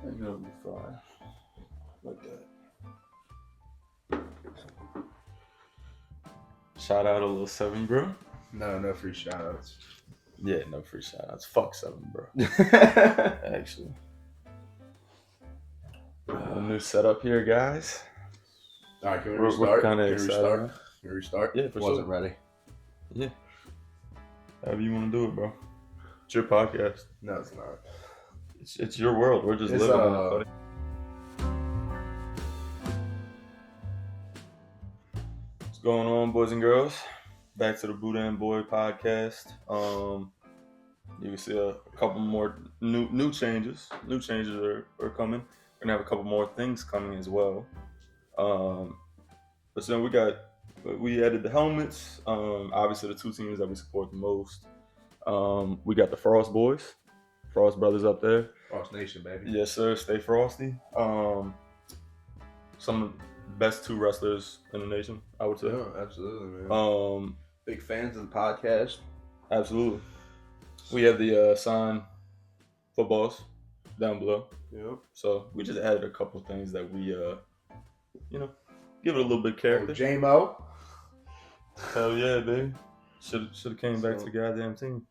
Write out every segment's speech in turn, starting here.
think it'll be fine. Like that. Shout out a little 7, bro. No free shoutouts. Yeah, no free shoutouts. Fuck 7, bro. Actually. A new setup here, guys. All right, can we We're restart? kind of Can we excited. restart? Can we restart? Yeah, for sure. Wasn't ready. Yeah. However you want to do it, bro. It's your podcast. No, it's not. It's your world. We're just living in it, buddy. What's going on, boys and girls? Back to the boudinboyz podcast. You can see a couple more new changes. New changes are coming. We're gonna have a couple more things coming as well. But then we added the helmets. Obviously the two teams that we support the most. We got the Frost Boys, Frost Brothers up there. Frost Nation, baby. Yes, sir. Stay frosty. Some of the best 2 wrestlers in the nation, I would say. Yeah, absolutely, man. Big fans of the podcast. Absolutely. We have the signed footballs down below. Yep. So we just added a couple of things that we, give it a little bit of character. J-Mo. Hell yeah, baby. Should have came back to the goddamn team.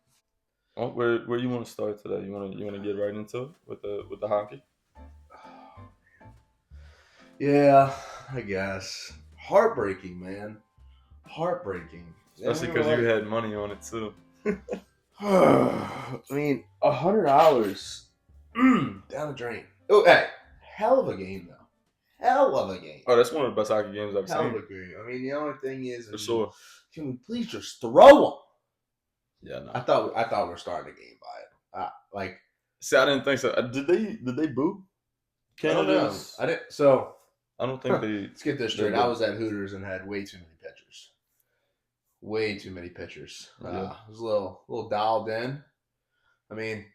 Oh, where you want to start today? You want to get right into it with the hockey? Yeah, I guess. Heartbreaking, man. Heartbreaking. Especially because you had money on it too. I mean, $100 down the drain. Oh, hey, hell of a game though. Hell of a game. Oh, that's one of the best hockey games I've Hell seen. of a game. I mean, the only thing is, For sure. Can we please just throw them? Yeah, no. I thought we were starting the game by it. See, I didn't think so. Did they boo? Canada's? I didn't. So I don't think they. Let's get this straight. I was at Hooters and had way too many pitchers. Way too many pitchers. Yeah. I was a little dialed in. I mean,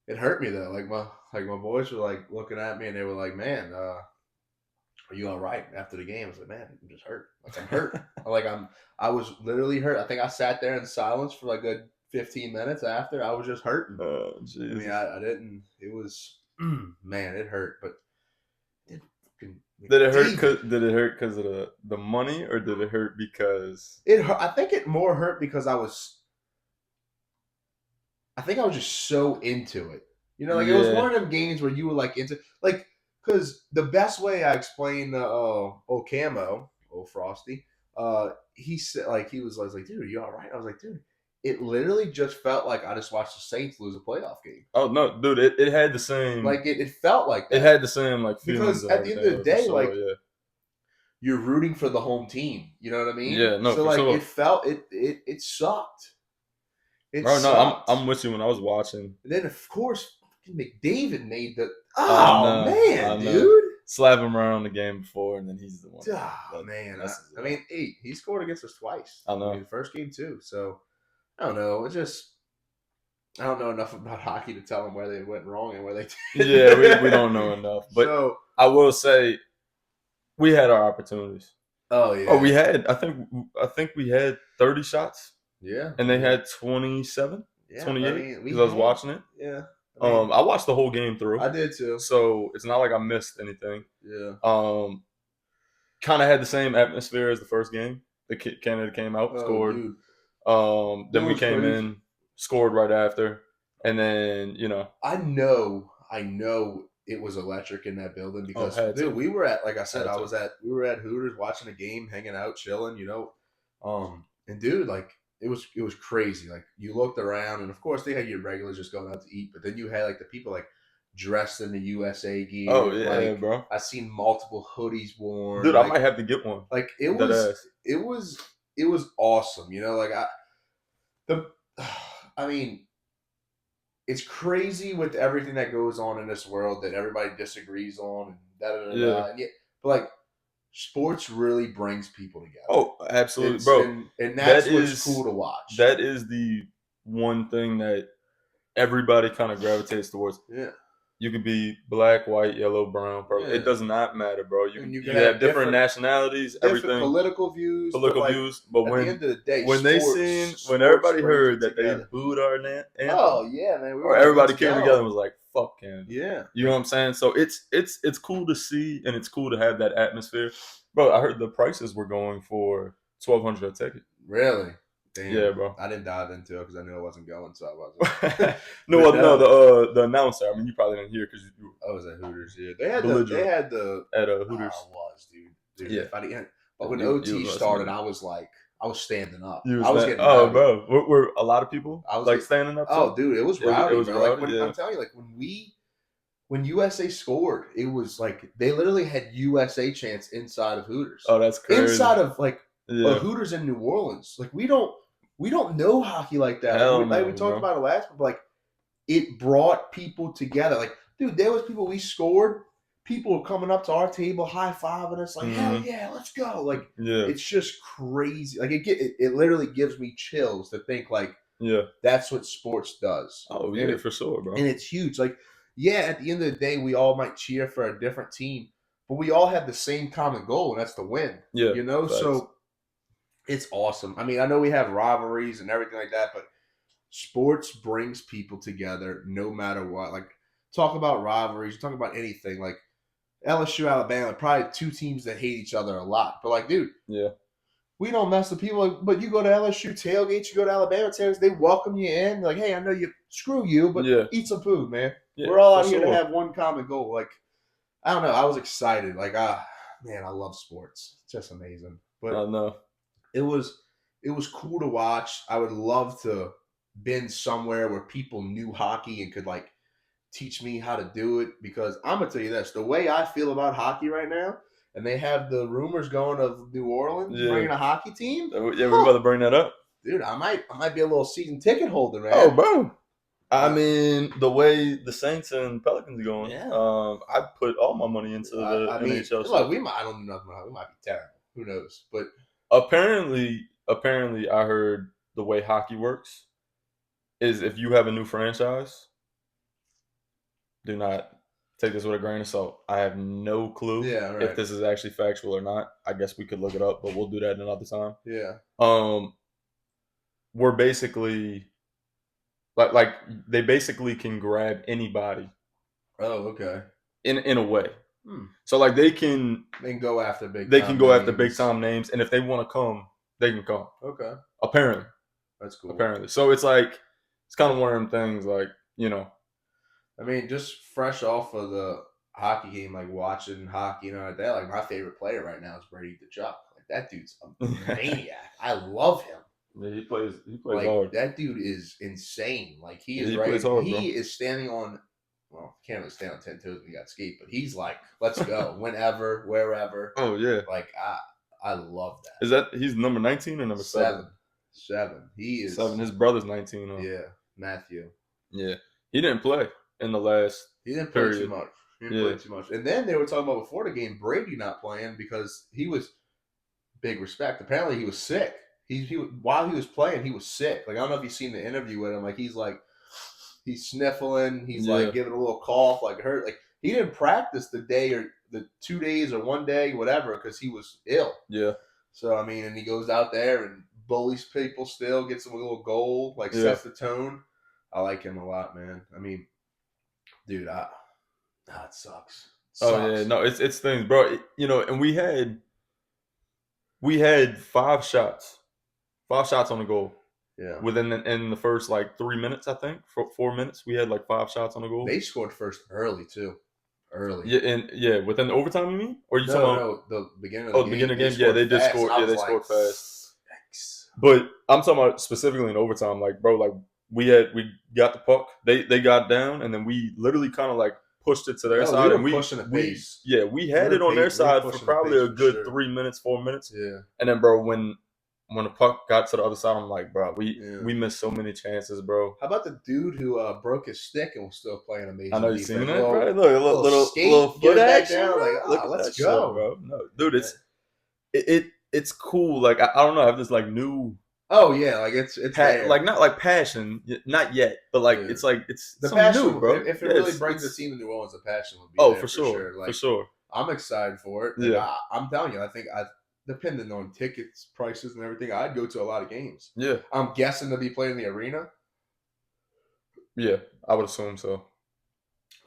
it hurt me though. Like my boys were like looking at me and they were like, "Man, are you all right?" After the game, I was like, "Man, I'm just hurt. Like I'm hurt. I was literally hurt. I think I sat there in silence for like a good 15 minutes after. I was just hurting. Oh, jeez. I mean, I didn't. It was man, it hurt, but Did it hurt because of the money, or did it hurt because it hurt? I think it more hurt because I was just so into it. You know, like it was one of them games where you were like into like because the best way I explained Camo, Frosty, he said he was like, dude, are you all right? I was like, dude, it literally just felt like I just watched the Saints lose a playoff game. Oh no, dude! It had the same. Like it felt like that. It had the same because at the end of the day, you're rooting for the home team. You know what I mean? Yeah, no. So for sure. it felt it sucked. Bro, no, I'm with you when I was watching. And then of course McDavid made the man, dude. Slap him around the game before, and then he's the one. Oh man, I mean, he scored against us twice. I know. The first game too. So I don't know. I don't know enough about hockey to tell them where they went wrong and where they did. Yeah, we don't know enough. But so, I will say, we had our opportunities. Oh yeah. Oh, we had. I think we had 30 shots. Yeah. And they had 27, 28. Because I was watching it. Yeah. I watched the whole game through. I did too. So it's not like I missed anything. Yeah. Kind of had the same atmosphere as the first game. Canada came out, scored. Dude. Then we came in, scored right after, and then I know it was electric in that building because dude, we were at, like I said, we were at Hooters watching a game, hanging out, chilling, and dude, like it was crazy. Like you looked around, and of course they had your regulars just going out to eat, but then you had like the people like dressed in the USA gear. Oh yeah, bro. I seen multiple hoodies worn. Dude, I might have to get one. Like it was awesome. I mean, it's crazy with everything that goes on in this world that everybody disagrees on and da. But like, sports really brings people together. Oh, absolutely, bro. And that's what's cool to watch. That is the one thing that everybody kind of gravitates towards. Yeah. You could be black, white, yellow, brown, purple. Yeah. It does not matter, bro. You have different nationalities, everything, political views. But when at the end of the day, when everybody heard that they booed our anthem, oh yeah, man, everybody came together and was like, fuck Canada. Yeah. You know what I'm saying? So it's cool to see, and it's cool to have that atmosphere. Bro, I heard the prices were going for $1,200 a ticket. Really? Damn. Yeah, bro. I didn't dive into it because I knew I wasn't going, so I wasn't. No, the announcer. I mean, you probably didn't hear because you. I was at Hooters. Yeah, they had the at Hooters. I was, dude. Yeah. But when OT started, I was standing up. I was getting rowdy. Bro, were a lot of people standing up? Oh, dude, it was rowdy. It was bro. rowdy. I'm telling you, like when USA scored, it was like they literally had USA chants inside of Hooters. Oh, that's crazy. Inside of a Hooters in New Orleans. Like we don't know hockey like that. We talked about it last, but like it brought people together. Like, dude, there was people we scored. People were coming up to our table, high-fiving us, like, hell yeah, let's go. Like, it's just crazy. Like, it literally gives me chills to think, like, that's what sports does. Oh, yeah, for sure, bro. And it's huge. Like, yeah, at the end of the day, we all might cheer for a different team, but we all have the same common goal, and that's to win. Yeah. You know? Facts. So, it's awesome. I mean, I know we have rivalries and everything like that, but sports brings people together no matter what. Like, talk about rivalries, talk about anything. Like, LSU, Alabama, probably two teams that hate each other a lot. But, like, dude, we don't mess with people. But you go to LSU tailgates, you go to Alabama tailgates, they welcome you in. Like, hey, I know you, screw you, but eat some food, man. Yeah, we're all out here to have one common goal. Like, I don't know. I was excited. Like, man, I love sports. It's just amazing. But I know. It was cool to watch. I would love to been somewhere where people knew hockey and could, like, teach me how to do it, because I'm gonna tell you this: the way I feel about hockey right now, and they have the rumors going of New Orleans bringing a hockey team. Yeah, we're about to bring that up, dude. I might be a little season ticket holder, man. Oh, bro. I mean, the way the Saints and Pelicans are going, I put all my money into the NHL. Look, I don't know nothing about it. We might be terrible. Who knows? But apparently, I heard the way hockey works is if you have a new franchise. Do not take this with a grain of salt. I have no clue if this is actually factual or not. I guess we could look it up, but we'll do that another time. Yeah. We're basically like they basically can grab anybody. Oh, okay. In a way. So like they can go after big. They can go after big time names, and if they want to come, they can come. Okay. Apparently. That's cool. Apparently. So it's like it's kind of one of them things, like, you know. I mean, just fresh off of the hockey game, like watching hockey, like that. Like my favorite player right now is Brady Tkachuk. Like that dude's a maniac. I love him. Yeah, he plays like, hard. That dude is insane. Like he is plays hard, he is standing on. Well, can't really stand on 10 toes when you got skate, but he's like, let's go whenever, wherever. Oh yeah. Like I love that. Is that he's number 19 or number 7? 7. He is 7. His brother's 19. Yeah, Matthew. Yeah, he didn't play in the last. He didn't play too much. Play too much. And then they were talking about before the game Brady not playing because he was big respect. Apparently he was sick. He while he was playing he was sick. Like I don't know if you've seen the interview with him. Like he's sniffling. He's like giving a little cough. Like hurt. Like he didn't practice the day or the 2 days or 1 day whatever because he was ill. Yeah. So I mean, and he goes out there and bullies people. Still gets him a little goal. Like sets the tone. I like him a lot, man. I mean. Dude, it sucks. Oh yeah, no, it's things, bro. And we had 5 shots on the goal. Yeah. In the first like 3 minutes, I think, for 4 minutes, we had like 5 shots on the goal. They scored first early too. Early. Yeah, within the overtime, you mean? Or you talking about the beginning of the game? Oh, the beginning of the game. Yeah, they did score. Yeah, they scored fast. Thanks. But I'm talking about specifically in overtime, like, bro, like. We got the puck. They got down, and then we literally kind of like pushed it to their side, and we pushing the pace. We had it on their side for probably a good 3 minutes, 4 minutes. Yeah. And then, bro, when the puck got to the other side, I'm like, bro, we missed so many chances, bro. How about the dude who broke his stick and was still playing amazing? I know you've seen that, bro. Look, a little foot action. Down, like, let's go, bro. No, dude, it's cool. Like I don't know, I have this like new. Oh yeah, like it's like not like passion, not yet, but like it's like it's the something passion, new, bro. If it really brings the team to New Orleans, the passion would be there for sure. Like, for sure. I'm excited for it. Yeah, I'm telling you, I think depending on tickets, prices, and everything, I'd go to a lot of games. Yeah, I'm guessing to be playing in the arena. Yeah, I would assume so.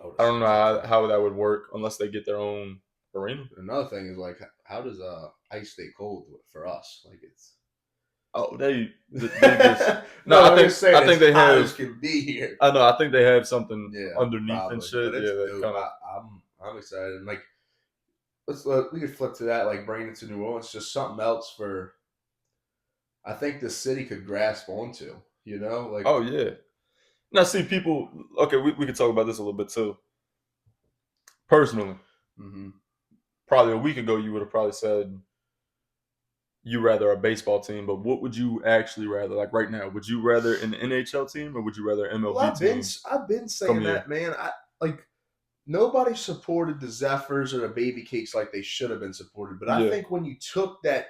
I don't know how that would work unless they get their own arena. Another thing is like, how does ice stay cold for us? Like it's. Oh, they just no. I think they have. Can be here. I know. I think they have something underneath probably. and shit. But that dope. kind of. I'm excited. And like, we could flip to that. Like bringing it to New Orleans, just something else for. I think the city could grasp onto. You know, like. Oh yeah. Now see people. Okay, we could talk about this a little bit too. Personally, probably a week ago, you would have probably said you rather a baseball team, but what would you actually rather? Like right now, would you rather an NHL team or would you rather MLB team? I've been saying that, man. Nobody supported the Zephyrs or the Baby Cakes like they should have been supported. But I think when you took that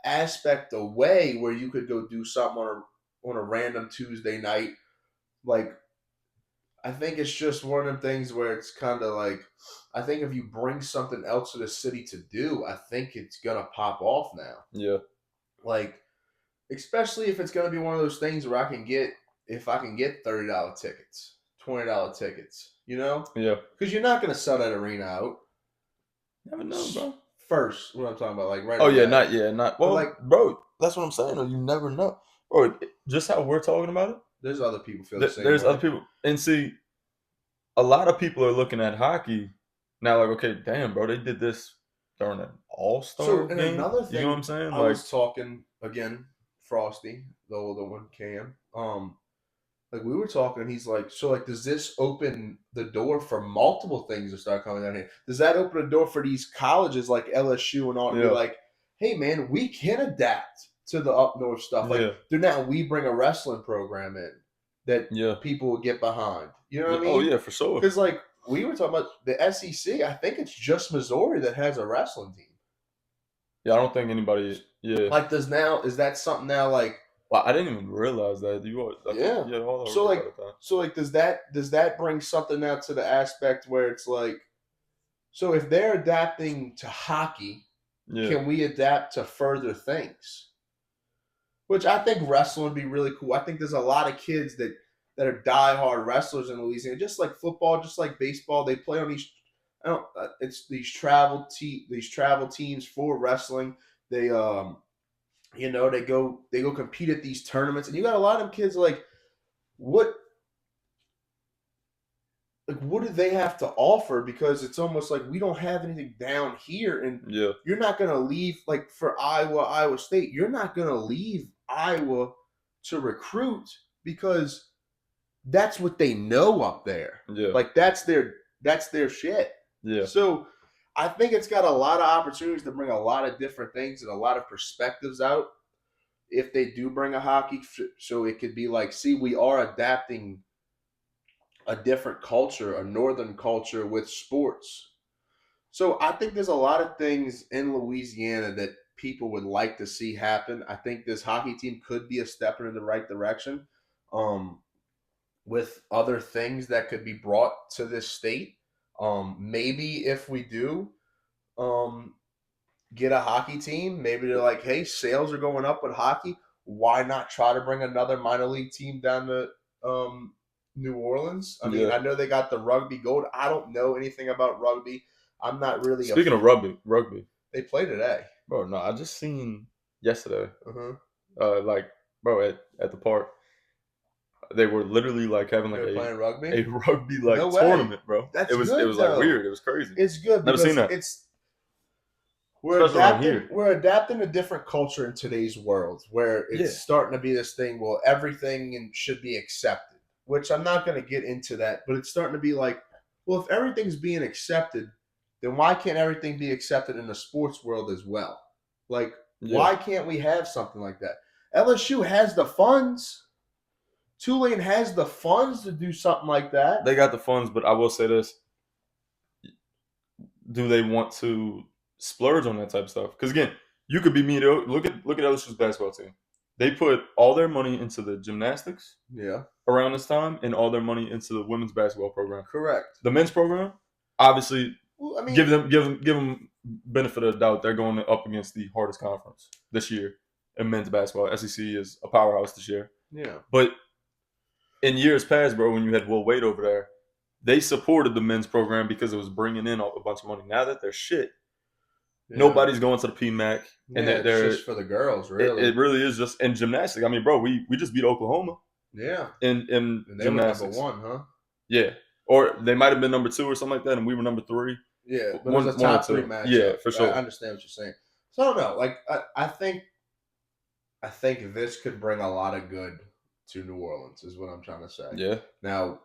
aspect away, where you could go do something on a random Tuesday night, like I think it's just one of them things where it's kind of like, I think if you bring something else to the city to do, I think it's gonna pop off now. Yeah. Like, especially if it's gonna be one of those things where I can get $30 tickets, $20 tickets, you know? Yeah. Because you're not gonna sell that arena out. Never know, bro. First, what I'm talking about, like right. Oh yeah, not. Well, like, bro, that's what I'm saying. You never know, bro. Just how we're talking about it. There's other people feel the same. There's other people, and see, a lot of people are looking at hockey now. Like, okay, damn, bro, they did this during an All-Star game. Another thing, you know what I'm saying? I was talking again, Frosty, the older one, Cam. Like we were talking, he's like, so like, does this open the door for multiple things to start coming down here? Does that open a door for these colleges like LSU and all to be like, hey man, we can adapt to the up north stuff. Like now we bring a wrestling program in that people will get behind. You know what I mean? Oh yeah, for sure. Because like we were talking about the SEC, I think it's just Missouri that has a wrestling team. Yeah, I don't think anybody. Yeah. Like is that something now like? Well, I didn't even realize that. So like, does that bring something out to the aspect where it's like, so if they're adapting to hockey, can we adapt to further things? Which I think wrestling would be really cool. I think there's a lot of kids that are diehard wrestlers in Louisiana, just like football, just like baseball. They play on these. It's these travel teams for wrestling. They they go compete at these tournaments, and you got a lot of them kids like, what do they have to offer? Because it's almost like we don't have anything down here, and you're not going to leave, like for Iowa State, you're not going to leave Iowa to recruit because that's what they know up there. Yeah. Like that's their shit. Yeah. So I think it's got a lot of opportunities to bring a lot of different things and a lot of perspectives out if they do bring a hockey. So it could be like, see, we are adapting a different culture, a northern culture with sports. So I think there's a lot of things in Louisiana that people would like to see happen. I think this hockey team could be a step in the right direction with other things that could be brought to this state. Maybe if we do get a hockey team, maybe they're like, hey, sales are going up with hockey. Why not try to bring another minor league team down to New Orleans? I mean, I know they got the rugby gold. I don't know anything about rugby. I'm not really. Speaking of rugby, they play today. Bro, no, I just seen yesterday. Bro, at the park, they were literally like having like playing rugby? a rugby like tournament, bro. That's it was like weird. It was crazy. It's good because never seen that. We're adapting a different culture in today's world where it's starting to be this thing. Well, everything should be accepted, which I'm not going to get into that, but it's starting to be like, well, if everything's being accepted, then why can't everything be accepted in the sports world as well? Like, why can't we have something like that? LSU has the funds. Tulane has the funds to do something like that. They got the funds, but I will say this. Do they want to splurge on that type of stuff? Because again, you could be mediocre. Look at LSU's basketball team. They put all their money into the gymnastics around this time and all their money into the women's basketball program. Correct. The men's program, obviously, give them benefit of the doubt. They're going up against the hardest conference this year in men's basketball. SEC is a powerhouse this year. Yeah. But in years past, bro, when you had Will Wade over there, they supported the men's program because it was bringing in a bunch of money. Now that they're shit, nobody's going to the PMAC, and it's just for the girls, really. It really is just in gymnastics. I mean, bro, we just beat Oklahoma. Yeah. In and they gymnastics. were number 1, huh? Yeah. Or they might have been number 2 or something like that, and we were number 3. Yeah, but it was a top 3 matchup. Yeah, for sure. I understand what you're saying. So I don't know. Like I think this could bring a lot of good to New Orleans, is what I'm trying to say. Yeah. Now,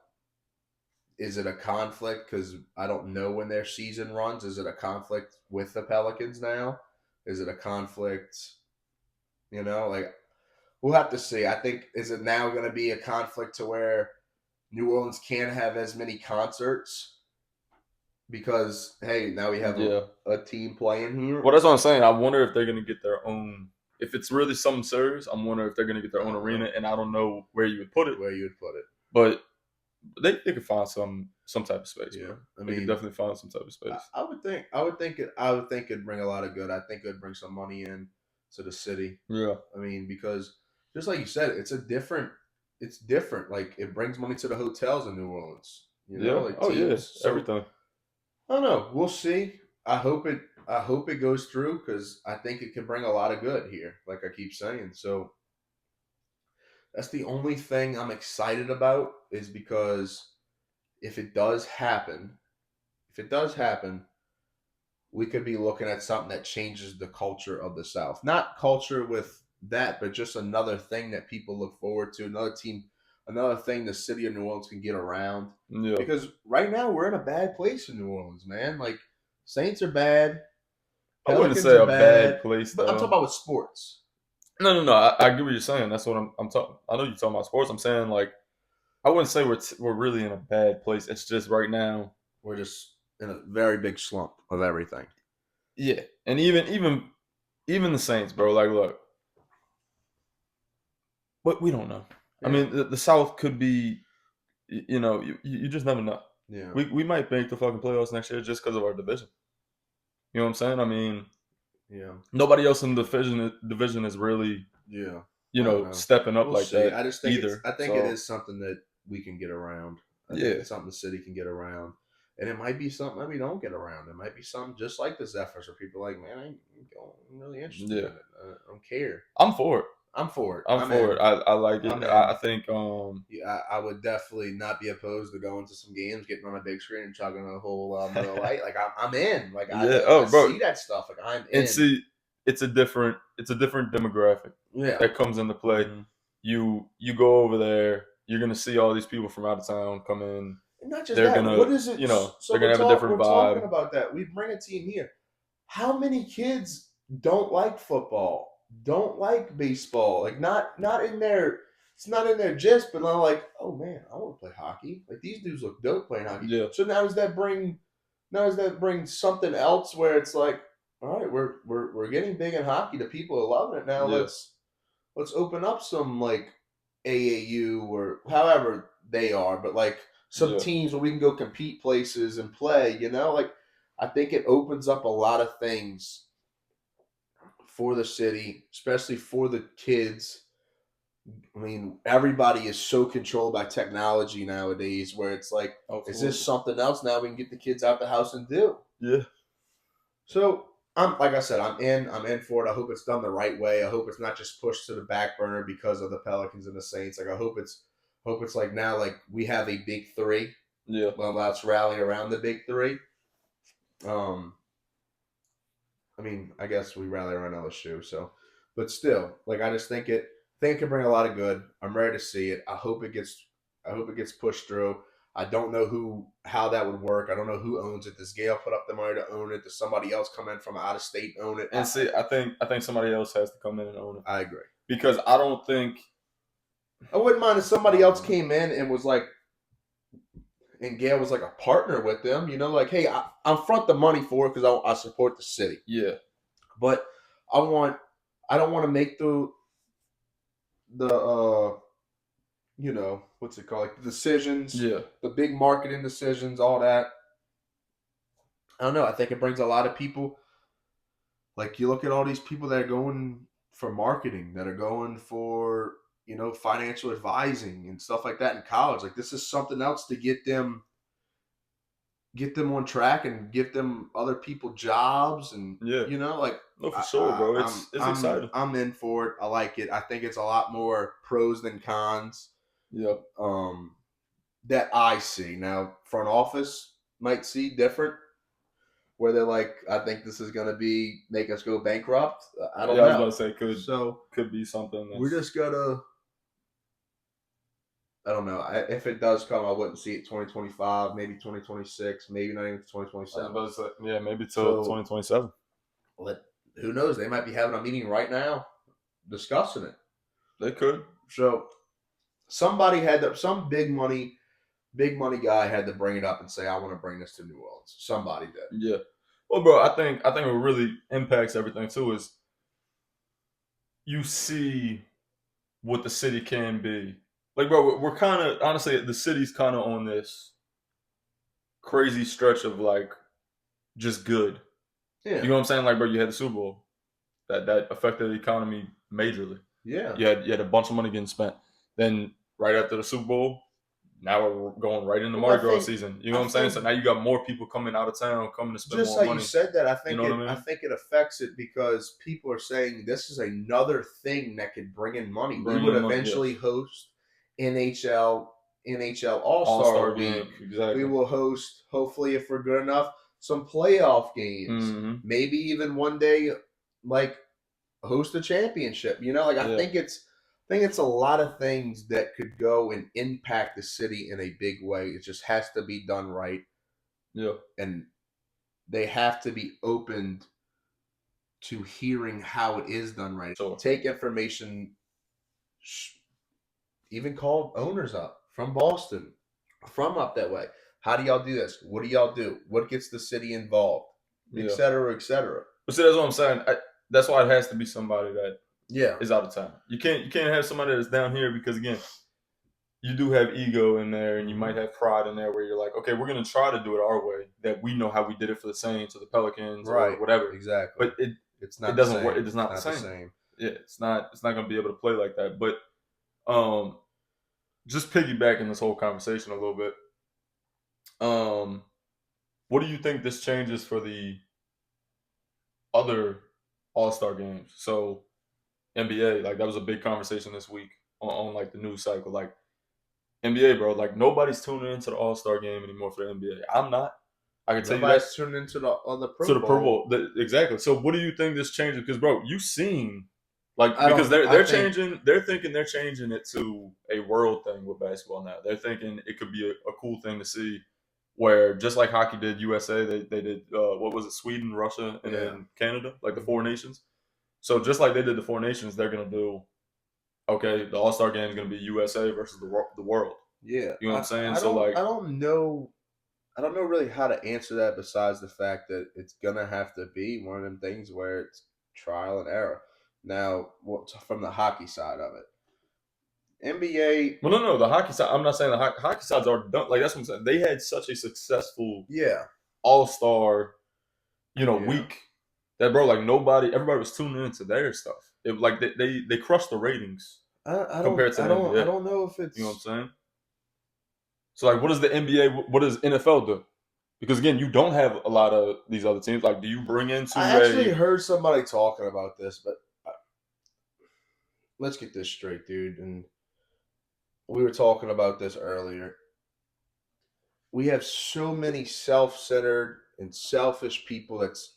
is it a conflict? Because I don't know when their season runs. Is it a conflict with the Pelicans now? Is it a conflict? You know, like we'll have to see. I think, is it now going to be a conflict to where New Orleans can't have as many concerts? Because, hey, now we have a team playing here. Well, that's what I'm saying. I wonder if they're going to get their own. If it's really something serious, I'm wondering if they're going to get their own arena, and I don't know where you would put it. But they could find some type of space. Yeah, I mean, they could definitely find some type of space. I would think it'd bring a lot of good. I think it'd bring some money in to the city. Yeah. I mean, because just like you said, it's different. Like, it brings money to the hotels in New Orleans. You know, like teams. Everything. I don't know. We'll see. I hope it goes through, because I think it can bring a lot of good here, like I keep saying. So that's the only thing I'm excited about, is because if it does happen, we could be looking at something that changes the culture of the South. Not culture with that, but just another thing that people look forward to. Another thing the city of New Orleans can get around. Yeah. Because right now we're in a bad place in New Orleans, man. Like, Saints are bad. I wouldn't say a bad place, though. But I'm talking about with sports. No. I get what you're saying. That's what I'm talking. I know you're talking about sports. I'm saying, like, I wouldn't say we're really in a bad place. It's just right now we're just in a very big slump of everything. Yeah, and even the Saints, bro. Like, look, but we don't know. Yeah. I mean, the South could be, you know, you just never know. Yeah, we might make the fucking playoffs next year just because of our division. You know what I'm saying? I mean, yeah. Nobody else in the division is really, stepping up like that. I just think it is something that we can get around. I think it's something the city can get around. And it might be something that we don't get around. It might be something just like the Zephyrs, where people are like, man, I'm really interested in it. I don't care. I'm for it. I'm for it. I like it. I think. I would definitely not be opposed to going to some games, getting on a big screen, and chugging a whole Miller Lite. Like, I'm in. Like, I see that stuff. Like, I'm in. And see, it's a different demographic. Yeah. That comes into play. Mm-hmm. You go over there, you're gonna see all these people from out of town come in. Not just that. What is it? So they're gonna have a different vibe. We're talking about that. We bring a team here. How many kids don't like football? Don't like baseball? Like, not in their. It's not in their gist, but I'm like, oh man, I want to play hockey. Like, these dudes look dope playing hockey. Yeah. So now does that bring something else where it's like, all right, we're getting big in hockey. The people are loving it now. Yeah. Let's open up some, like, AAU or however they are, but like some teams where we can go compete places and play. Like, I think it opens up a lot of things for the city, especially for the kids. I mean, everybody is so controlled by technology nowadays, where it's like, is this something else now we can get the kids out the house and do? Yeah. So, like I said, I'm in for it. I hope it's done the right way. I hope it's not just pushed to the back burner because of the Pelicans and the Saints. Like, I hope it's like now, like, we have a big three. Yeah. Well, let's rally around the big three. I mean, I guess we rally around LSU. So, but still, like, I just think it can bring a lot of good. I'm ready to see it. I hope it gets pushed through. I don't know how that would work. I don't know who owns it. Does Gale put up the money to own it? Does somebody else come in from out of state own it? And see, I think somebody else has to come in and own it. I agree. Because I don't think I wouldn't mind if somebody else came in and was like, and Gale was like a partner with them, like, hey, I'm front the money for it because I support the city. Yeah. But I don't want to make the what's it called? Like, the decisions. Yeah. The big marketing decisions, all that. I don't know. I think it brings a lot of people. Like, you look at all these people that are going for marketing, that are going for, financial advising and stuff like that in college. Like, this is something else to get them get them on track and give them other people jobs and like no, for sure, bro. It's exciting. I'm in for it. I like it. I think it's a lot more pros than cons. Yep. That I see. Now front office might see different, where they're like, I think this is gonna make us go bankrupt. I don't know. I was about to say could be something. We're just gotta. I don't know. If it does come, I wouldn't see it 2025, maybe 2026, maybe not even 2027. Maybe till 2027. Who knows? They might be having a meeting right now discussing it. They could. So some big money guy had to bring it up and say, I want to bring this to New Orleans. Somebody did. Yeah. Well, bro, I think what really impacts everything too is you see what the city can be. Like, bro, we're kind of, honestly, the city's kind of on this crazy stretch of, like, just good. Yeah. You know what I'm saying? Like, bro, you had the Super Bowl. That affected the economy majorly. Yeah. You had a bunch of money getting spent. Then, right after the Super Bowl, now we're going right into Mardi Gras season. You know what I'm saying? So now you got more people coming out of town, coming to spend more money. Just like you said that, I think it affects it because people are saying this is another thing that could bring in money. We would eventually host NHL All-Star Week. Exactly. We will host, hopefully, if we're good enough, some playoff games. Mm-hmm. Maybe even one day, like, host a championship. I think it's a lot of things that could go and impact the city in a big way. It just has to be done right. Yeah. And they have to be opened to hearing how it is done right. So take information, even call owners up from Boston, from up that way. How do y'all do this? What do y'all do? What gets the city involved? Et cetera, et cetera. But see, that's what I'm saying. That's why it has to be somebody that is out of town. You can't have somebody that's down here because, again, you do have ego in there and you might have pride in there where you're like, okay, we're going to try to do it our way, that we know how we did it for the Saints or the Pelicans or whatever. Exactly. But it doesn't work. It is not the same. Yeah, it's not going to be able to play like that. But just piggybacking this whole conversation a little bit, what do you think this changes for the other All-Star games? So NBA, like, that was a big conversation this week on like the news cycle. Like, NBA, bro, like, nobody's tuning into the All-Star game anymore for the NBA. I'm not. I can tell you that. Nobody's tuning into the Pro Bowl. Exactly. So what do you think this changes? Because, bro, you've seen, like, because they're changing. They're thinking they're changing it to a world thing with basketball now. They're thinking it could be a cool thing to see, where just like hockey did USA, they did what was it, Sweden, Russia, and then Canada, like the four nations. So just like they did the four nations, they're gonna do. Okay, the All-Star game is gonna be USA versus the world. Yeah, you know what I'm saying. I don't know really how to answer that besides the fact that it's gonna have to be one of them things where it's trial and error. Now, from the hockey side of it, NBA. Well, no, the hockey side. I'm not saying the hockey side's already done. Like, that's what I'm saying. They had such a successful All-Star, week that, bro, like, everybody was tuning into their stuff. It, like, they crushed the ratings compared to NBA. I don't know if it's. You know what I'm saying? So, like, what does the NBA? What does NFL do? Because, again, you don't have a lot of these other teams. Like, do you bring into? I actually heard somebody talking about this, but let's get this straight, dude. And we were talking about this earlier. We have so many self-centered and selfish people that's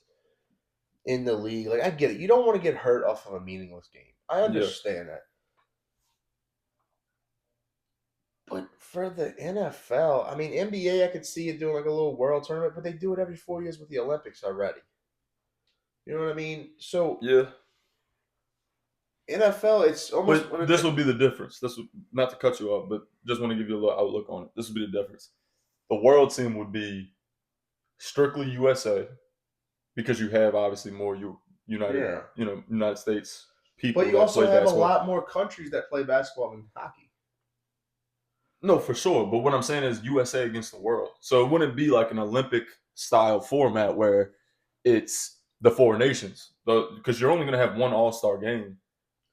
in the league. Like, I get it. You don't want to get hurt off of a meaningless game. I understand that. But for the NFL, I mean, NBA, I could see it doing like a little world tournament, but they do it every 4 years with the Olympics already. You know what I mean? So NFL, it's almost. But this will be the difference. Not to cut you off, but just want to give you a little outlook on it. This would be the difference. The world team would be strictly USA because you have obviously more United States people. But you also have a lot more countries that play basketball than hockey. No, for sure. But what I'm saying is USA against the world. So it wouldn't be like an Olympic-style format where it's the four nations. Because you're only going to have one All-Star game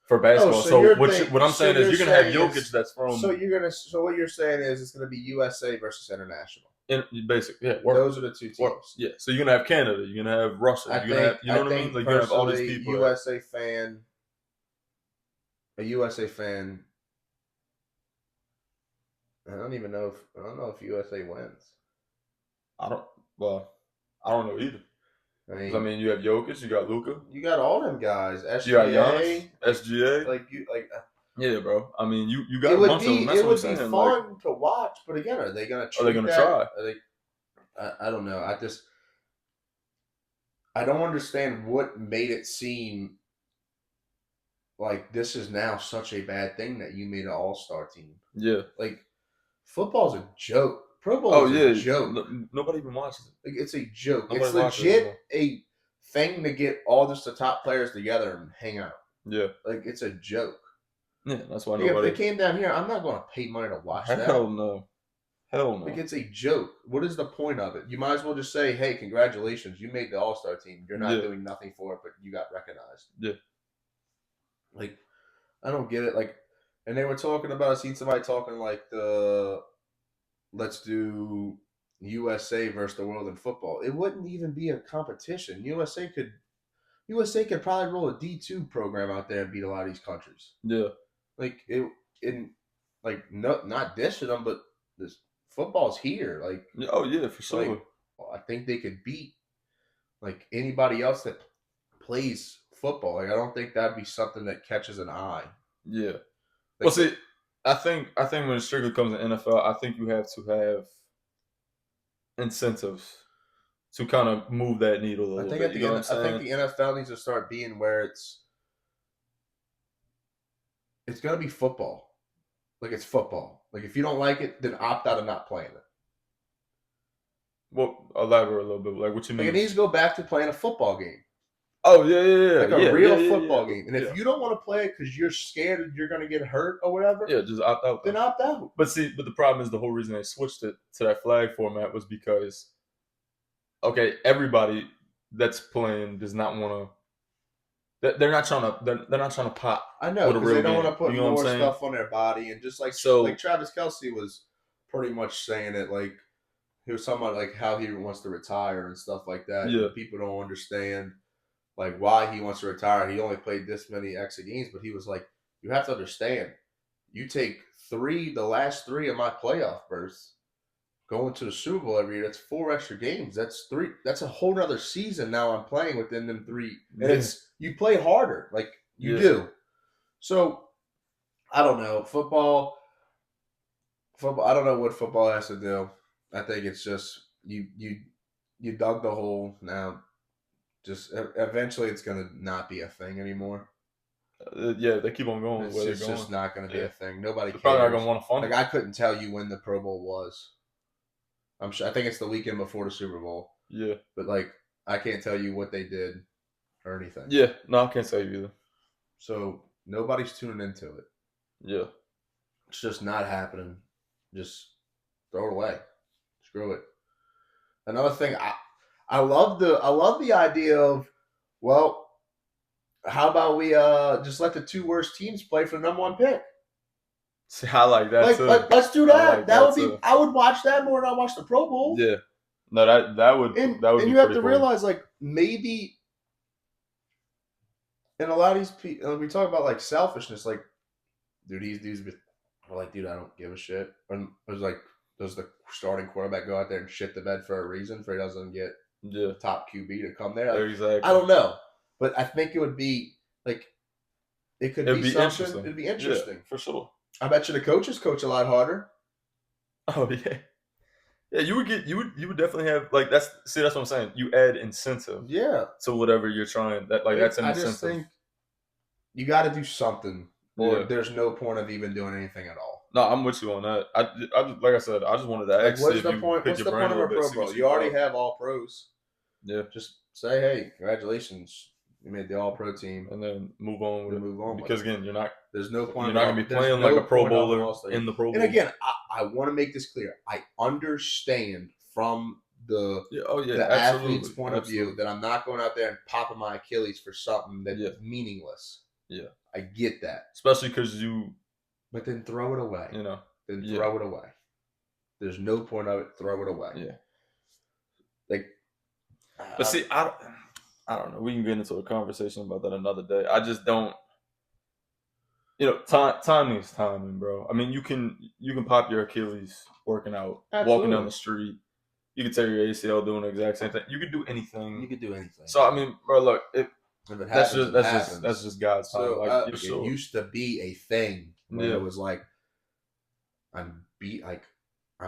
for basketball. What I'm saying is you're going to have Jokic that's from... So what you're saying is it's going to be USA versus international. Those are the two teams. Yeah, so you're gonna have Canada, you're gonna have Russia, you're gonna have, you know what I mean? Like, you're gonna have all these people. A USA fan. I don't know if USA wins. I don't know either. I mean, you have Jokic, you got Luka, you got all them guys. SGA, you got Giannis, SGA, like. Yeah, bro. I mean, you got a bunch of them. That's what I'm saying. It would be fun to watch, but again, are they going to try? I don't know. I don't understand what made it seem like this is now such a bad thing that you made an all-star team. Yeah. Like, football's a joke. Pro Bowl is a joke. Nobody even watches it. Like, it's a joke. It's legit a thing to get all just the top players together and hang out. Yeah. Like, it's a joke. Yeah, that's why nobody. If it came down here, I'm not going to pay money to watch that. Hell no. Like, it's a joke. What is the point of it? You might as well just say, hey, congratulations, you made the all-star team. You're not doing nothing for it, but you got recognized. Yeah. Like, I don't get it. Like, and they were talking about, I seen somebody talking like let's do USA versus the world in football. It wouldn't even be a competition. USA could probably roll a D2 program out there and beat a lot of these countries. Yeah. Like, not dishing them, but this football's here. Like, oh yeah, for sure. Like, I think they could beat like anybody else that plays football. Like, I don't think that'd be something that catches an eye. Yeah. Well, see, I think when it strictly comes to NFL, I think you have to have incentives to kind of move that needle a little bit. I think the NFL needs to start being where it's going to be football. Like, it's football. Like, if you don't like it, then opt out of not playing it. Well, elaborate a little bit. Like, what you mean? Like, it needs to go back to playing a football game. Oh, yeah. Like a real football game. And if you don't want to play it because you're scared you're going to get hurt or whatever, just opt out. Then opt out. But the problem is the whole reason they switched it to that flag format was because, okay, everybody that's playing does not want to. They're not trying to pop. I know, because they don't want to put more stuff on their body, and just like Travis Kelce was pretty much saying it, like he was talking about like how he wants to retire and stuff like that. Yeah. And people don't understand like why he wants to retire. He only played this many extra games, but he was like, you have to understand, you take the last 3 of my playoff berths, going to the Super Bowl every year, that's 4 extra games. That's a whole nother season now I'm playing within them 3. And you play harder. Like, you do. So, I don't know. Football, I don't know what football has to do. I think it's just, you dug the hole. Now, just eventually it's going to not be a thing anymore. They keep on going. It's just not going to be a thing. Nobody cares. Probably not going to want to fund it. Like, I couldn't tell you when the Pro Bowl was. I'm sure. I think it's the weekend before the Super Bowl. Yeah. But like, I can't tell you what they did or anything. Yeah. No, I can't tell you either. So nobody's tuning into it. Yeah. It's just not happening. Just throw it away. Screw it. Another thing, I love the idea of, well, how about we just let the 2 worst teams play for the #1 pick? See, I like that too. Let's do that. That would be. Too. I would watch that more than I watch the Pro Bowl. Yeah. No, that would. And be you have to realize, like, maybe, and a lot of these people, we talk about like selfishness. Like, dude, these dudes are like, dude, I don't give a shit. And it was like, does the starting quarterback go out there and shit the bed for a reason? For he doesn't get top QB to come there? Like, exactly. I don't know, but I think it would be like, it could be something. It'd be interesting for sure. I bet you the coaches coach a lot harder. Oh yeah, yeah. You would definitely have like that's what I'm saying. You add incentive, to whatever you're trying. That's an incentive. I just think you got to do something, or there's no point of even doing anything at all. No, I'm with you on that. I like I said, I just wanted to ask. What's the point? What's the point of a Pro Bowl? You already have all pros. Yeah. Just say, hey, congratulations. You made the All-Pro team, and then move on. Because again, you're not. There's no point. You're not going to be playing like a Pro Bowler in the Pro Bowl. And again, I want to make this clear. I understand from the athlete's point of view that I'm not going out there and popping my Achilles for something that's meaningless. Yeah, I get that. Especially because you. But then throw it away. Then throw it away. There's no point of it. Throw it away. Yeah. Like, but see, I don't know. We can get into a conversation about that another day. I just don't. Timing is timing, bro. I mean, you can pop your Achilles working out, walking down the street. You can tear your ACL doing the exact same thing. You could do anything. You could do anything. So I mean, bro, look, if it happens, that's just God's time. So it used to be a thing when it was like, I'm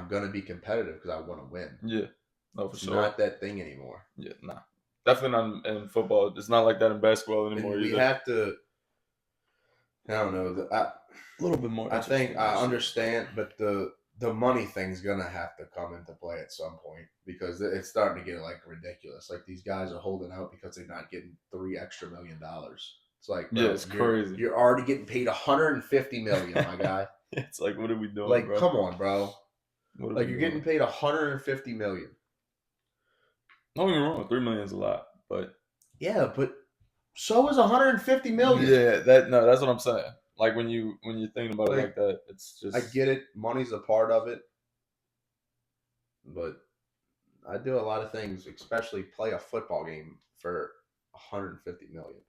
gonna be competitive because I want to win. Yeah, no, for it's sure. Not that thing anymore. Yeah, nah, definitely not in football. It's not like that in basketball anymore. And we have to. I don't know. A little bit more. I think I understand, but the money thing's gonna have to come into play at some point because it's starting to get like ridiculous. Like these guys are holding out because they're not getting $3 extra million. It's like, bro, it's crazy. You're already getting paid $150 million, my guy. It's like, what are we doing? Like, bro? come on, bro. Like you're getting paid $150 million. Don't get me wrong, $3 million is a lot, but yeah, but so is $150 million. Yeah, that's what I'm saying. Like when you're thinking about it like that, it's just. I get it. Money's a part of it, but I do a lot of things, especially play a football game for $150 million.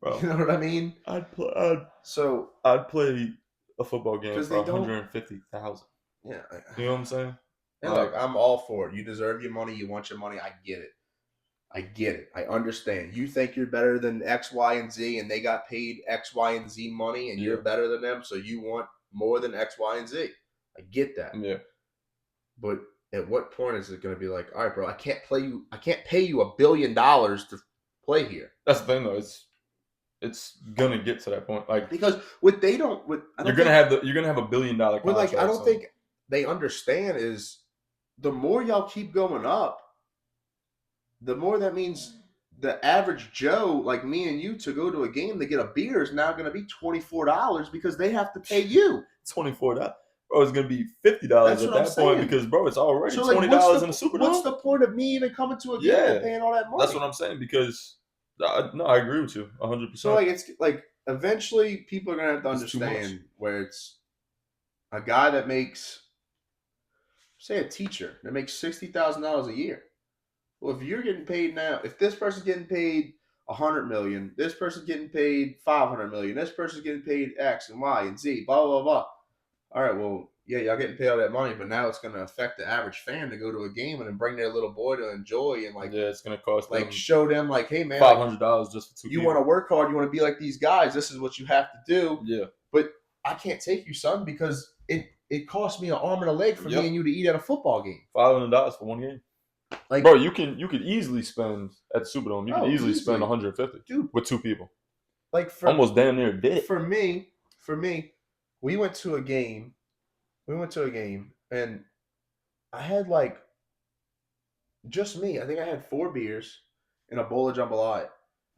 Bro, you know what I mean? I'd play a football game for $150,000. Yeah, you know what I'm saying? And like, I'm all for it. You deserve your money. You want your money. I get it. I understand. You think you're better than X, Y, and Z, and they got paid X, Y, and Z money, and you're better than them, so you want more than X, Y, and Z. I get that. Yeah. But at what point is it going to be like, all right, bro, I can't pay you $1 billion to play here? That's the thing, though. It's gonna get to that point, like because you're gonna have $1 billion contract. Well, like I don't think they understand is the more y'all keep going up, the more that means the average Joe, like me and you, to go to a game to get a beer is now going to be $24 because they have to pay you $24. Bro, it's going to be $50 at that point because, bro, it's already $20 in the Superdome. What's the point of me even coming to a game and paying all that money? That's what I'm saying because, no, I agree with you 100%. So, like, it's like eventually people are going to have to understand where it's a guy that makes, say, a teacher that makes $60,000 a year. Well, if you're getting paid now, if this person's getting paid $100 million, this person's getting paid $500 million, this person's getting paid X and Y and Z, blah, blah, blah. All right, well, yeah, y'all getting paid all that money, but now it's going to affect the average fan to go to a game and then bring their little boy to enjoy and like, it's going to cost like show them like, hey man, $500 just for 2 you want to work hard, you want to be like these guys. This is what you have to do. Yeah, but I can't take you, son, because it cost me an arm and a leg for me and you to eat at a football game. $500 for one game. Like, bro, you could easily spend at the Superdome. You could easily spend $150 with 2 people. Like almost damn near did. For me, we went to a game. And I had like just me. I think I had 4 beers and a bowl of jambalaya.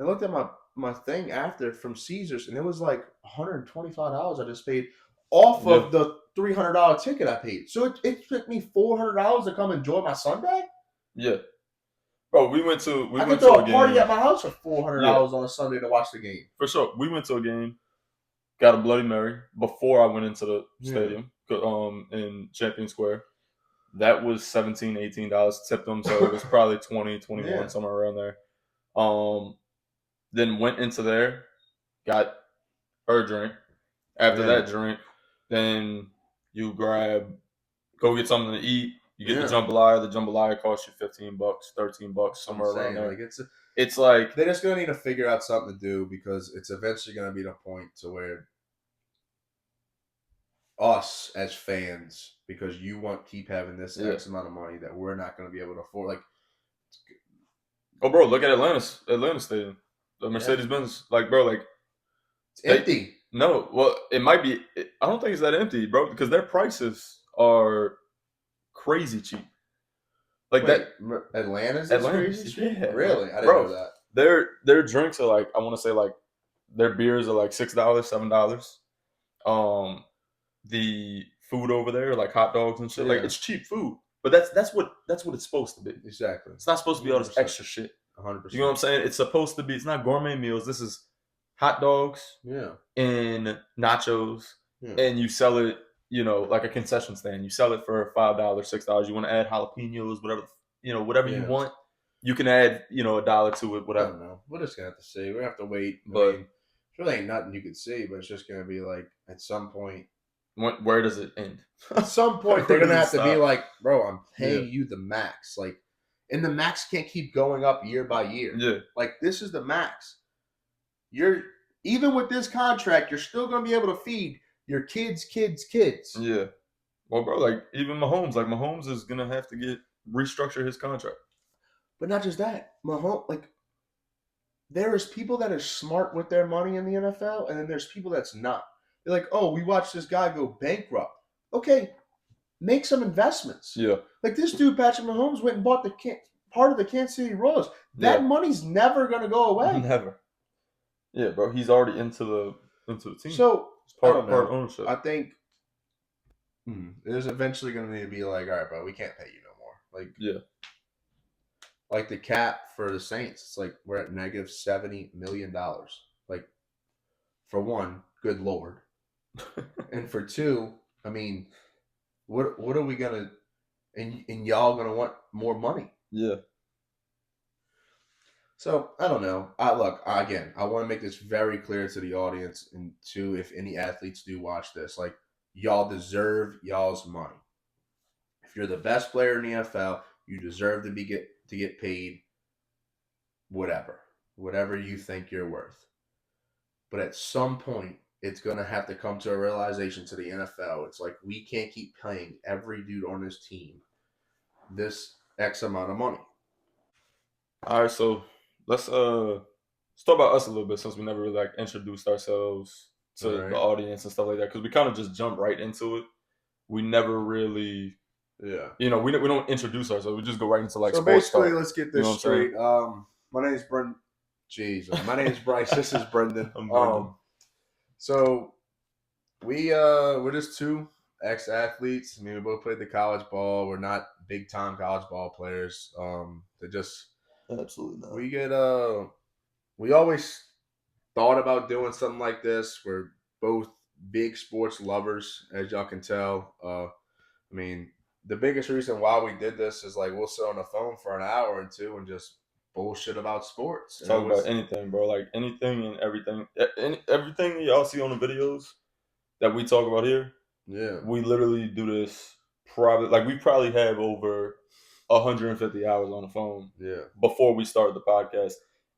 I looked at my thing after from Caesars, and it was like $125 I just paid off of the $300 ticket I paid. So it took me $400 to come enjoy my Sunday. Yeah, bro, we went to a party at my house for $400 on a Sunday to watch the game. For sure, we went to a game, got a Bloody Mary before I went into the stadium, in Champion Square. That was $17, $18. Tipped them, so it was probably 20, 21, somewhere around there. Then went into there, got her drink. After that drink, then you go get something to eat. You get the jambalaya. The jambalaya costs you $15, $13, somewhere around there. Like it's like they're just gonna need to figure out something to do because it's eventually gonna be the point to where us as fans, because you keep having this X amount of money that we're not gonna be able to afford. Like, oh, bro, look at Atlanta Stadium, the Mercedes-Benz. Like, bro, like it's empty. No, well, it might be. I don't think it's that empty, bro, because their prices are crazy cheap. Like Atlanta's crazy cheap? Yeah, really? I didn't know that. Their drinks are like, I want to say like their beers are like $6, $7. The food over there, like hot dogs and shit, like it's cheap food. But that's what it's supposed to be. Exactly. It's not supposed to be all this extra shit. 100%. You know what I'm saying? It's supposed to be. It's not gourmet meals. This is hot dogs. Yeah. And nachos. Yeah. And you sell it. like a concession stand. You sell it for $5, $6. You want to add jalapenos, whatever you want. You can add, $1 to it, whatever. I don't know. We're just gonna have to see. We have to wait. But I mean, really ain't nothing you could see. But it's just gonna be like at some point. Where does it end? At some point, they're gonna have to be like, bro, I'm paying you the max. Like, and the max can't keep going up year by year. Yeah. Like, this is the max. Even with this contract, you're still gonna be able to feed your kids. Yeah. Well, bro, like even Mahomes is gonna have to restructure his contract. But not just that, Mahomes, like, there's people that are smart with their money in the NFL, and then there's people that's not. They're like, oh, we watched this guy go bankrupt. Okay, make some investments. Yeah. Like this dude, Patrick Mahomes, went and bought part of the Kansas City Royals. That money's never gonna go away. Never. Yeah, bro. He's already into the team. So it's part of ownership. I think there's eventually gonna need to be like, all right, bro, we can't pay you no more. Like, yeah. Like the cap for the Saints, it's like we're at negative $70 million. Like, for one, good Lord. And for two, I mean, what are we gonna and y'all gonna want more money? Yeah. So I don't know. I want to make this very clear to the audience, and to if any athletes do watch this, like, y'all deserve y'all's money. If you're the best player in the NFL, you deserve to get paid whatever you think you're worth. But at some point, it's going to have to come to a realization to the NFL. It's like, we can't keep paying every dude on this team this X amount of money. All right, so let's talk about us a little bit, since we never really introduced ourselves to the audience and stuff like that, because we kind of just jump right into it. We never really, we don't introduce ourselves. We just go right into So basically, let's get this straight. My name is Brendan. Jeez, my name is Bryce. This is Brendan. I'm Brendan. So we're just two ex-athletes. I mean, we both played the college ball. We're not big-time college ball players. They're just absolutely not. We always thought about doing something like this. We're both big sports lovers, as y'all can tell. I mean, the biggest reason why we did this is, like, we'll sit on the phone for an hour or two and just bullshit about sports. Talk about anything, bro. Like anything and everything. Everything y'all see on the videos that we talk about here. Yeah. We literally do this we probably have over 150 hours on the phone. Yeah. Before we started the podcast.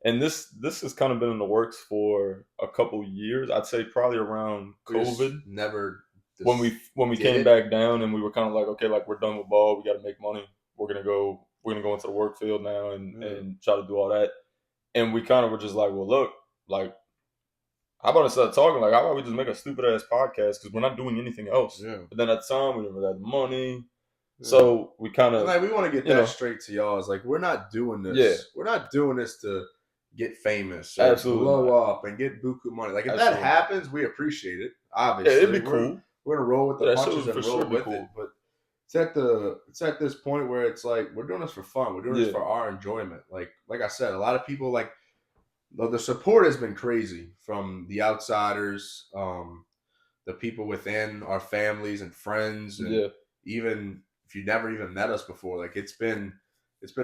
And this has kind of been in the works for a couple years. I'd say probably around COVID. When we came back down and we were kind of like, okay, like, we're done with ball. We got to make money. We're gonna go into the work field now and try to do all that. And we kind of were just like, well, look, like, how about instead of talking, like, how about we just make a stupid ass podcast, because we're not doing anything else. Yeah. But then at the time we didn't really have the money. Yeah. So we kind of, like, we want to get that straight to y'all. It's like, we're not doing this. Yeah. We're not doing this to get famous or blow up and get buku money. Like, if that happens, we appreciate it. Obviously, yeah, it'd be cool. We're gonna roll with the punches and roll with it. But it's at this point where it's like, we're doing this for fun. We're doing this for our enjoyment. Like I said, a lot of people, like, the support has been crazy from the outsiders, the people within our families and friends, and even if you never even met us before, like, it's been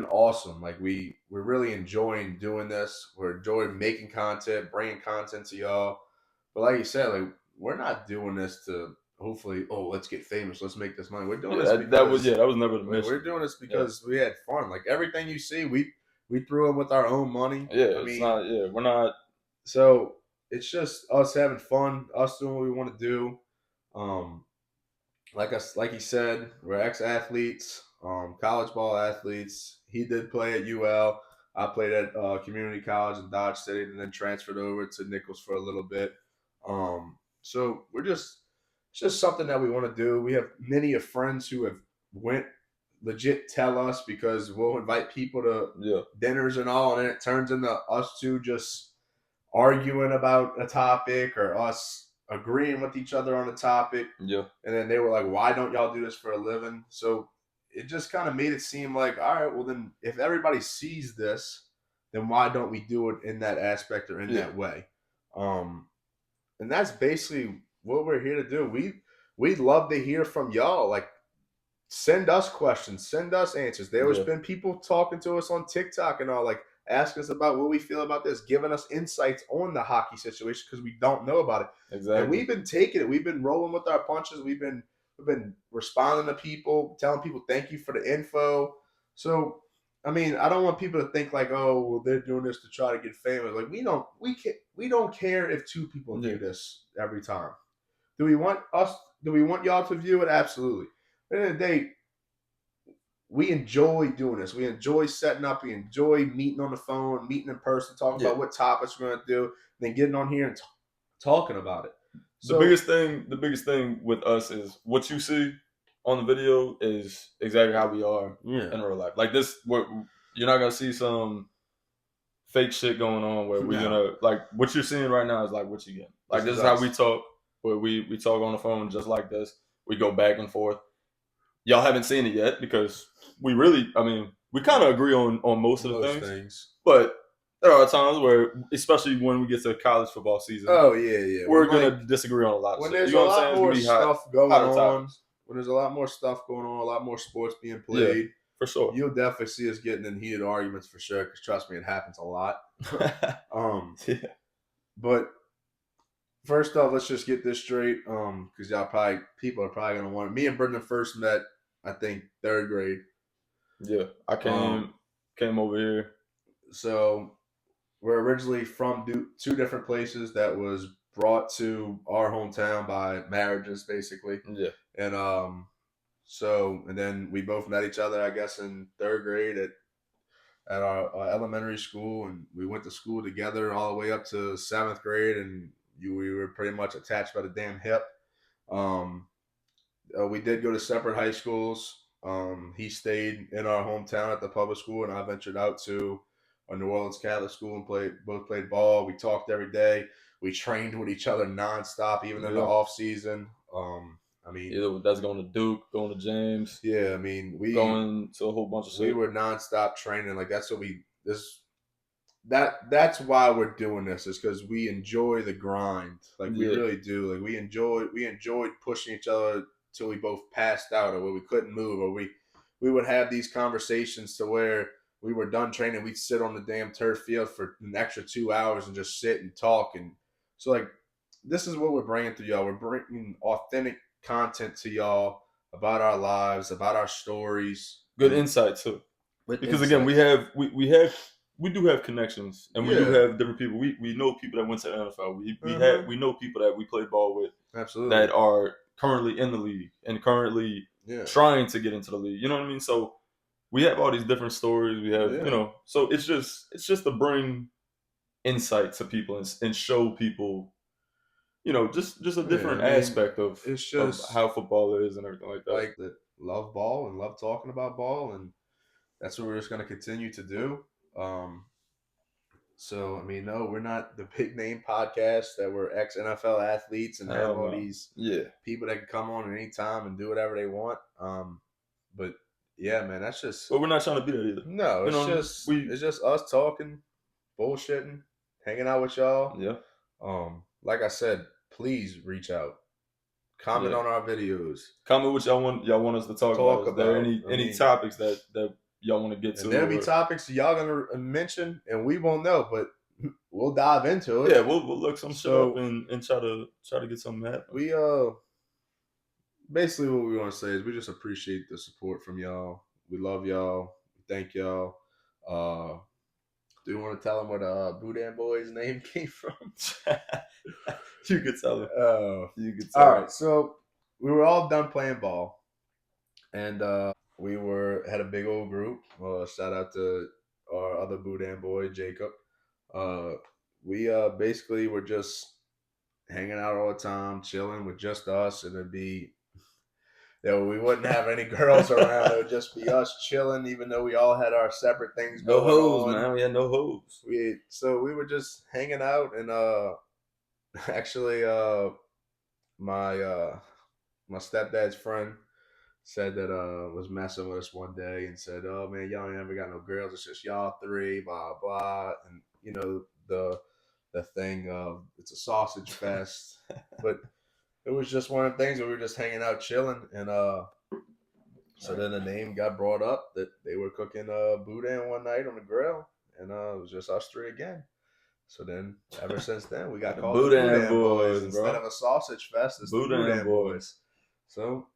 awesome. Like, we're really enjoying doing this. We're enjoying making content, bringing content to y'all. But like you said, like, we're not doing this to hopefully, let's get famous, let's make this money. We're doing this because that was never the mission. We're doing this because we had fun. Like, everything you see, we threw in with our own money. Yeah, we're not. So it's just us having fun, us doing what we want to do. Like he said, we're ex-athletes, college ball athletes. He did play at UL. I played at community college in Dodge City, and then transferred over to Nichols for a little bit. So it's just something that we want to do. We have many of friends who have went legit tell us, because we'll invite people to dinners and all, and then it turns into us two just arguing about a topic, or us agreeing with each other on a topic. Yeah. And then they were like, why don't y'all do this for a living? So it just kind of made it seem like, all right, well, then if everybody sees this, then why don't we do it in that aspect or in that way? And that's basically what we're here to do. we'd love to hear from y'all. Like, send us questions, send us answers. There has been people talking to us on TikTok and all, like asking us about what we feel about this, giving us insights on the hockey situation because we don't know about it. Exactly. And we've been taking it. We've been rolling with our punches. We've been responding to people, telling people thank you for the info. So, I mean, I don't want people to think like, oh, well, they're doing this to try to get famous. Like, we don't care if 2 people view this every time. Do we want y'all to view it? Absolutely. At the end of the day, we enjoy doing this. We enjoy setting up. We enjoy meeting on the phone, meeting in person, talking about what topics we're going to do, then getting on here and talking about it. So, the biggest thing with us is what you see on the video is exactly how we are in real life. Like this, you're not gonna see some fake shit going on where we're gonna like what you're seeing right now is like what you get. Like this is how we talk. Where we talk on the phone just like this. We go back and forth. Y'all haven't seen it yet because we kind of agree on most of the things. But there are times where, especially when we get to college football season, we're gonna disagree on a lot. When there's a lot more stuff going on, when there's a lot more stuff going on, a lot more sports being played, for sure, you'll definitely see us getting in heated arguments for sure. Because trust me, it happens a lot. But first off, let's just get this straight. Because people are probably gonna want it. Me and Brendan first met, I think, 3rd grade. Yeah, I came over here. So we're originally from 2 different places that was brought to our hometown by marriages, basically. Yeah. And and then we both met each other, I guess, in 3rd grade at our elementary school, and we went to school together all the way up to 7th grade, and we were pretty much attached by the damn hip. We did go to separate high schools. He stayed in our hometown at the public school, and I ventured out to a New Orleans Catholic school and both played ball. We talked every day. We trained with each other nonstop, even in the off season. Either that's going to Duke, going to James. Yeah, I mean, going to a whole bunch of shit. We were nonstop training. Like that's what that's why we're doing this, is because we enjoy the grind. Like we really do. Like we enjoyed pushing each other till we both passed out, or where we couldn't move, or we would have these conversations to where we were done training, we'd sit on the damn turf field for an extra 2 hours and just sit and talk. And so, like, this is what we're bringing to y'all. We're bringing authentic content to y'all about our lives, about our stories. Good insight too. Because again, we do have connections, and we do have different people. We know people that went to the NFL. We know people that we played ball with. Absolutely. That are currently in the league and currently trying to get into the league. You know what I mean? So we have all these different stories. We have, so it's just to bring insight to people and show people, just a different aspect of how football is and everything like that. Like that love ball and love talking about ball, and that's what we're just going to continue to do. So, I mean, no, we're not the big name podcast that we're ex-NFL athletes and have all these people that can come on at any time and do whatever they want. But yeah, man, that's just. But we're not trying to be that either. No, it's just us talking, bullshitting, hanging out with y'all. Yeah. Like I said, please reach out, comment on our videos, comment what y'all want us to talk about. Is there any topics that y'all want to get to? There'll be topics y'all gonna mention, and we won't know, but we'll dive into it. Yeah, we'll look some shit up and try to get something happen. We basically what we want to say is we just appreciate the support from y'all. We love y'all. Thank y'all. Do you want to tell them where the boudinboyz name came from? You could tell them. You could tell. All right, so we were all done playing ball, and we had a big old group. Shout out to our other boudinboy, Jacob. We basically were just hanging out all the time, chilling with just us, and it'd be we wouldn't have any girls around. It would just be us chilling, even though we all had our separate things going on. No hoes, man. We had no hoes. So we were just hanging out, and actually, my stepdad's friend said that was messing with us one day and said, "Oh man, y'all ain't ever got no girls. It's just y'all 3, blah blah." And the thing of it's a sausage fest, but it was just one of the things where we were just hanging out, chilling, and so then the name got brought up that they were cooking boudin one night on the grill, and it was just us three again. So then, ever since then, we got The called the Boudin Boudin Boys Boys, instead bro. of a sausage fest. It's the Boudin Boudin Boys. Boys. So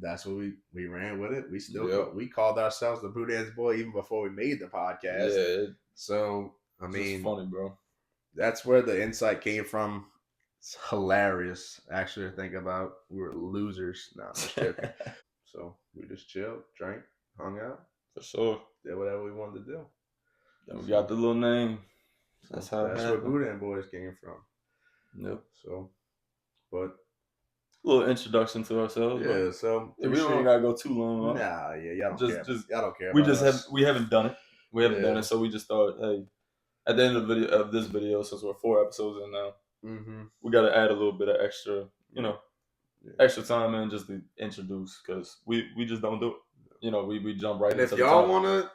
that's what we ran with it. We still Yep. we called ourselves the Boudin's Boy even before we made the podcast. Yeah. So I It's mean, just funny, bro. That's where the insight came from. It's hilarious, actually, to think about. We were losers. Nah, I'm just kidding. So we just chilled, drank, hung out, For sure. did whatever we wanted to do. Then we got the little name. That's how That's where Boudin Boys came from. Yep. So, but a little introduction to ourselves. yeah. Bro. So we don't gotta go too long. Nah, yeah, y'all don't care. Y'all don't care. We haven't done it. We haven't done it, so we just thought, hey, at the end of this video, since we're 4 episodes in now, we got to add a little bit of extra, extra time in just to introduce, because we just don't do it. We jump right into it. And if y'all want to,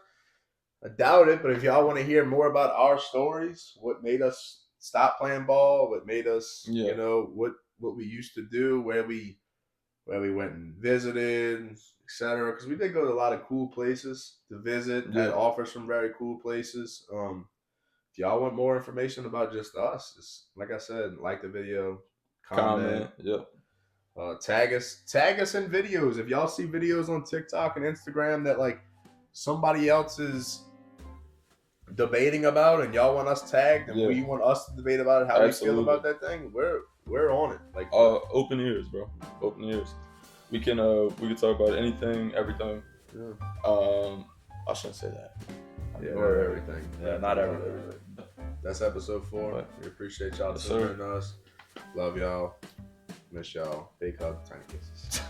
I doubt it, but if y'all want to hear more about our stories, what made us stop playing ball, what made us, what we used to do, where we went and visited, etc. Because we did go to a lot of cool places to visit. Had offers from very cool places. If y'all want more information about just us, just, like I said, like the video, comment. Yep. Tag us in videos. If y'all see videos on TikTok and Instagram that like somebody else is debating about and y'all want us tagged and we want us to debate about it, how we feel about that thing, we're on it. Like open ears, bro. Open ears. We can talk about anything, everything. Yeah. I shouldn't say that. Yeah, or everything. Yeah, not everything. That's episode 4. We appreciate y'all tuning in us. Love y'all. Miss y'all. Big hug, tiny kisses.